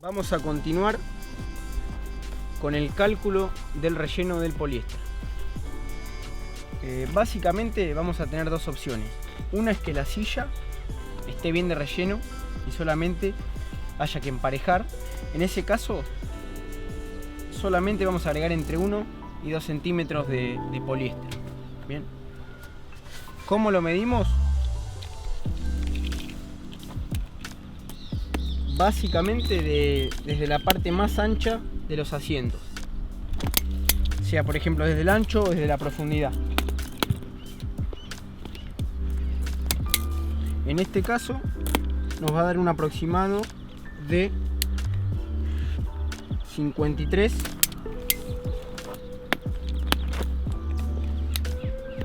Vamos a continuar con el cálculo del relleno del poliéster. Básicamente vamos a tener dos opciones. Una es que la silla esté bien de relleno y solamente haya que emparejar. En ese caso solamente vamos a agregar entre 1 y 2 centímetros de poliéster. Bien. ¿Cómo lo medimos? Básicamente desde la parte más ancha de los asientos, sea por ejemplo desde el ancho o desde la profundidad. En este caso nos va a dar un aproximado de 53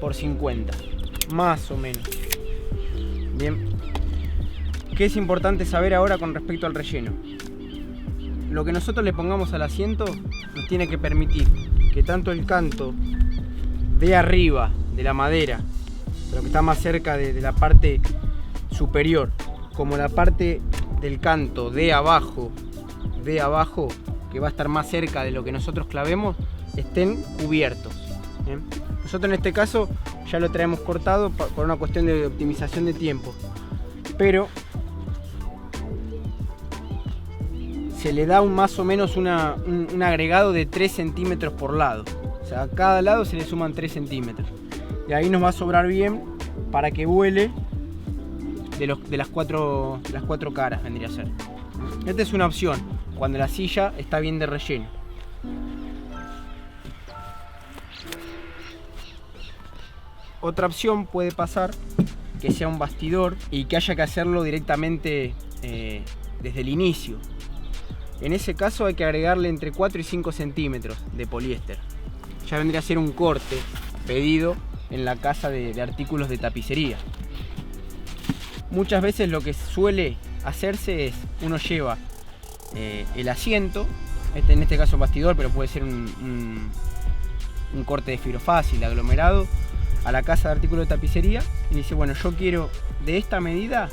por 50, más o menos. Bien. ¿Qué es importante saber ahora con respecto al relleno? Lo que nosotros le pongamos al asiento nos tiene que permitir que tanto el canto de arriba de la madera, pero que está más cerca de la parte superior, como la parte del canto de abajo, que va a estar más cerca de lo que nosotros clavemos, estén cubiertos. ¿Bien? Nosotros en este caso ya lo traemos cortado por una cuestión de optimización de tiempo, pero se le da más o menos un agregado de 3 centímetros por lado. O sea, a cada lado se le suman 3 centímetros. Y ahí nos va a sobrar bien para que vuele de las cuatro caras, vendría a ser. Esta es una opción, cuando la silla está bien de relleno. Otra opción puede pasar que sea un bastidor y que haya que hacerlo directamente desde el inicio. En ese caso hay que agregarle entre 4 y 5 centímetros de poliéster. Ya vendría a ser un corte pedido en la casa de artículos de tapicería. Muchas veces lo que suele hacerse es, uno lleva el asiento, en este caso un bastidor, pero puede ser un corte de fibro fácil, aglomerado, a la casa de artículos de tapicería y dice, bueno, yo quiero de esta medida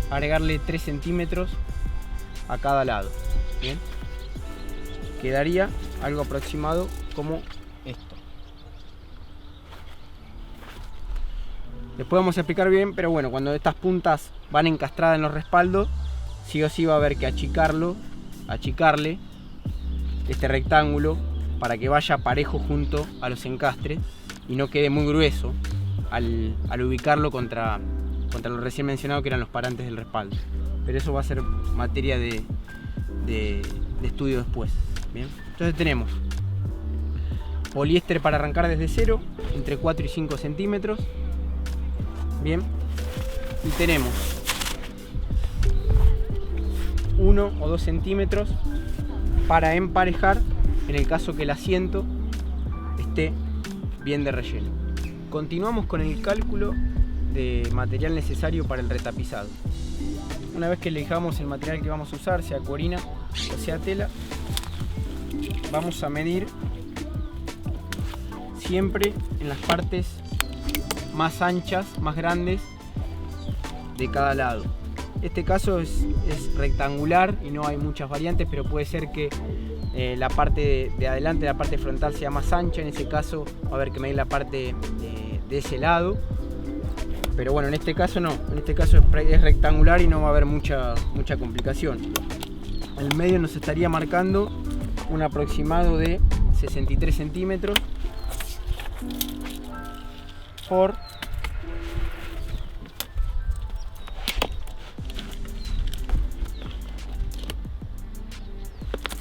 agregarle 3 centímetros a cada lado. Bien, quedaría algo aproximado como esto. Después vamos a explicar bien, pero bueno, cuando estas puntas van encastradas en los respaldos, sí o sí va a haber que achicarle este rectángulo para que vaya parejo junto a los encastres y no quede muy grueso al ubicarlo contra lo recién mencionado, que eran los parantes del respaldo. Pero eso va a ser materia de estudio después. Bien, entonces tenemos poliéster para arrancar desde cero, entre 4 y 5 centímetros. Bien, y tenemos 1 o 2 centímetros para emparejar en el caso que el asiento esté bien de relleno. Continuamos con el cálculo de material necesario para el retapizado. Una vez que elijamos el material que vamos a usar, sea corina o sea tela, vamos a medir siempre en las partes más anchas, más grandes de cada lado. Este caso es rectangular y no hay muchas variantes, pero puede ser que la parte de adelante, la parte frontal, sea más ancha. En ese caso va a haber que medir la parte de ese lado. Pero bueno, en este caso no, en este caso es rectangular y no va a haber mucha complicación. El medio nos estaría marcando un aproximado de 63 centímetros por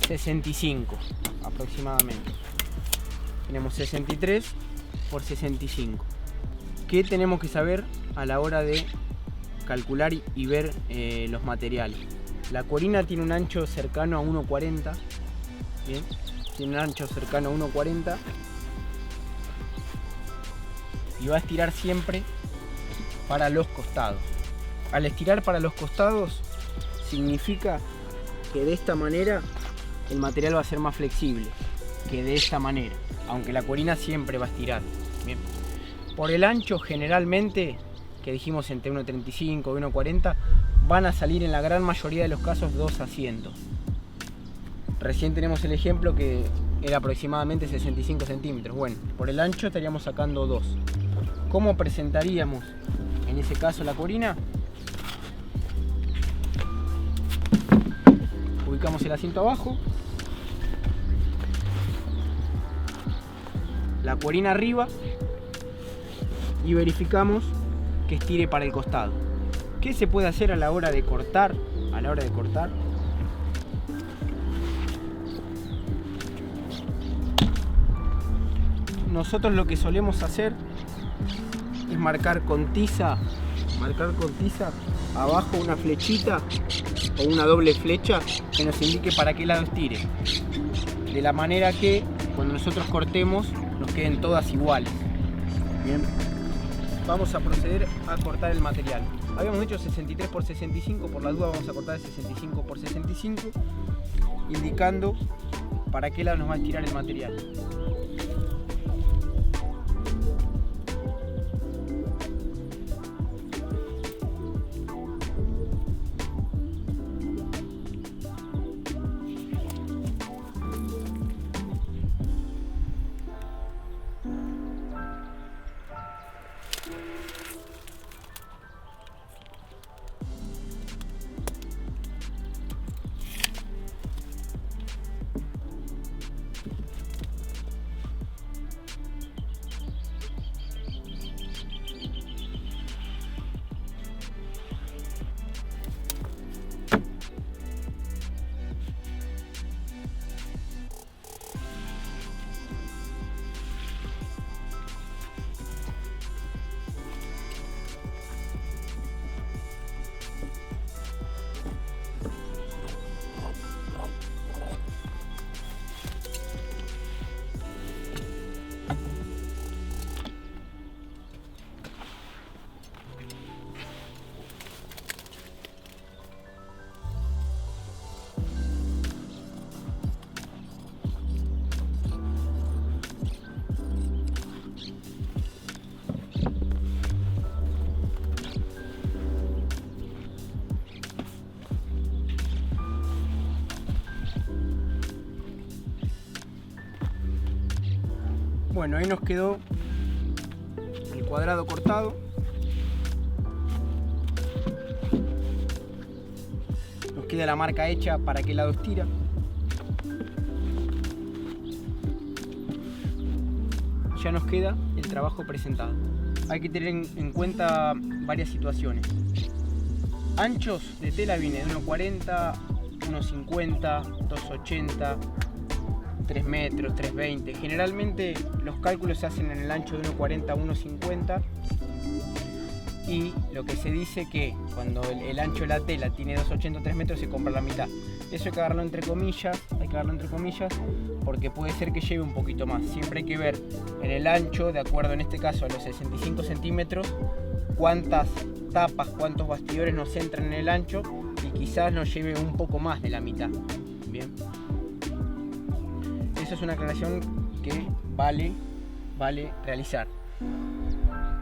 65 aproximadamente. Tenemos 63 por 65. ¿Qué tenemos que saber a la hora de calcular y ver los materiales? La corina tiene un ancho cercano a 1,40. Bien, tiene un ancho cercano a 1,40 y va a estirar siempre para los costados. Al estirar para los costados significa que de esta manera el material va a ser más flexible que de esta manera, aunque la corina siempre va a estirar. Bien. Por el ancho, generalmente, que dijimos entre 1,35 y 1,40, van a salir en la gran mayoría de los casos 2 asientos. Recién tenemos el ejemplo que era aproximadamente 65 centímetros. Bueno, por el ancho estaríamos sacando 2. ¿Cómo presentaríamos en ese caso la corina? Ubicamos el asiento abajo, la corina arriba y verificamos que estire para el costado. ¿Qué se puede hacer a la hora de cortar? Nosotros lo que solemos hacer es marcar con tiza abajo una flechita o una doble flecha que nos indique para qué lado estire, de la manera que cuando nosotros cortemos nos queden todas iguales. Bien, vamos a proceder a cortar el material. Habíamos hecho 63 por 65, por la duda vamos a cortar el 65 por 65, indicando para qué lado nos va a estirar el material. Bueno, ahí nos quedó el cuadrado cortado. Nos queda la marca hecha para qué lado estira. Ya nos queda el trabajo presentado. Hay que tener en cuenta varias situaciones. Anchos de tela viene de 1,40, 1,50, 2,80, 3 metros, 3,20. Generalmente los cálculos se hacen en el ancho de 1,40 a 1,50 y lo que se dice que cuando el ancho de la tela tiene 2,80 o 3 metros se compra la mitad. Eso hay que agarrarlo entre comillas, porque puede ser que lleve un poquito más. Siempre hay que ver en el ancho, de acuerdo en este caso a los 65 centímetros, cuántas tapas, cuántos bastidores nos entran en el ancho y quizás nos lleve un poco más de la mitad. Bien. Eso es una aclaración que vale realizar.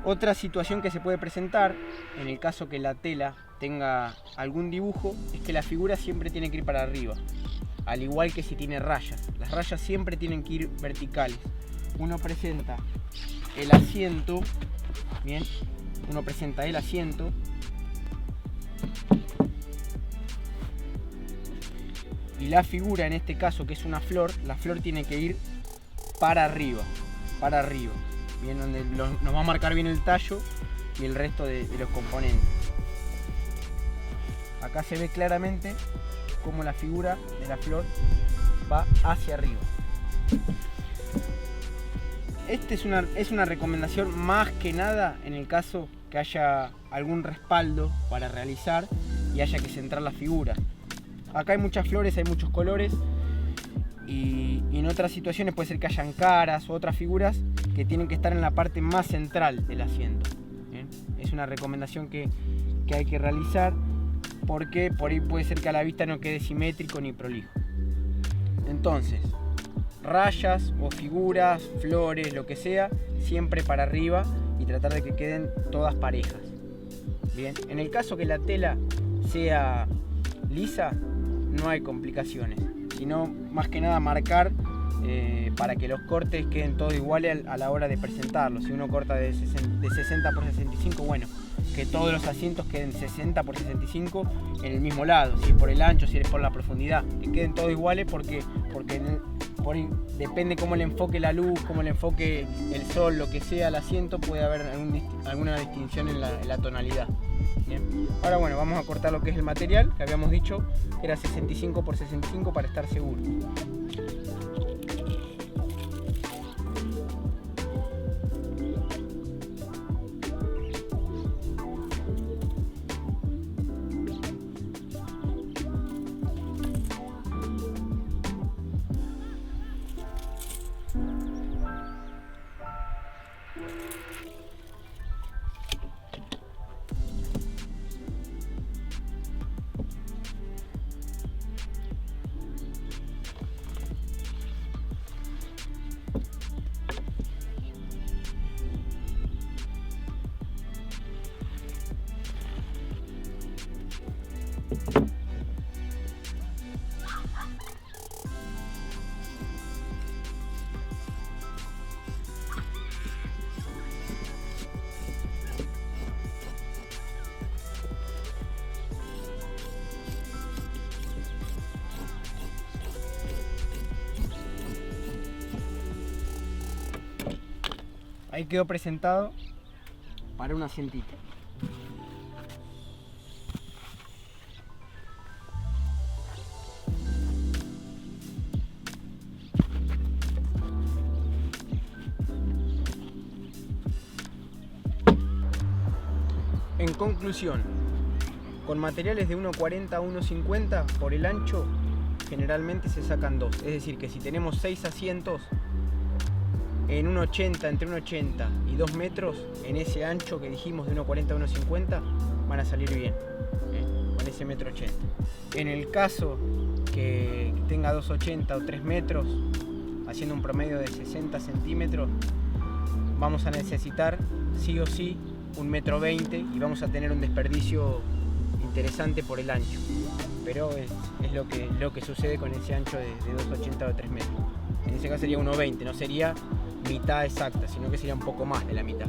Otra situación que se puede presentar en el caso que la tela tenga algún dibujo es que la figura siempre tiene que ir para arriba, al igual que si tiene rayas. Las rayas siempre tienen que ir verticales. Uno presenta el asiento, bien, y la figura, en este caso que es una flor, la flor tiene que ir para arriba, bien, donde nos va a marcar bien el tallo y el resto de los componentes. Acá se ve claramente cómo la figura de la flor va hacia arriba. Esta es una recomendación más que nada en el caso que haya algún respaldo para realizar y haya que centrar la figura. Acá hay muchas flores, hay muchos colores y en otras situaciones puede ser que hayan caras u otras figuras que tienen que estar en la parte más central del asiento. ¿Bien? Es una recomendación que hay que realizar porque por ahí puede ser que a la vista no quede simétrico ni prolijo. Entonces, rayas o figuras, flores, lo que sea, siempre para arriba y tratar de que queden todas parejas. Bien, en el caso que la tela sea lisa, no hay complicaciones. sino más que nada marcar para que los cortes queden todos iguales a la hora de presentarlos. Si uno corta de 60 por 65, bueno, que todos los asientos queden 60 por 65 en el mismo lado, si es por el ancho, si es por la profundidad, que queden todos iguales porque depende cómo le enfoque la luz, cómo le enfoque el sol, lo que sea el asiento, puede haber alguna distinción en la tonalidad. Bien. Ahora bueno, vamos a cortar lo que es el material, que habíamos dicho que era 65 por 65 para estar seguro. Ahí quedó presentado para un asientito. En conclusión, con materiales de 1.40 a 1.50 por el ancho, generalmente se sacan dos. Es decir, que si tenemos 6 asientos, en 1.80, entre 1.80 y 2 metros, en ese ancho que dijimos de 1.40 a 1.50, van a salir bien, con ese 1.80 m. En el caso que tenga 2.80 o 3 metros, haciendo un promedio de 60 centímetros, vamos a necesitar sí o sí 1,20 m y vamos a tener un desperdicio interesante por el ancho. Pero es lo que sucede con ese ancho de 2.80 o 3 metros. En ese caso sería 1,20 m, no sería mitad exacta, sino que sería un poco más de la mitad.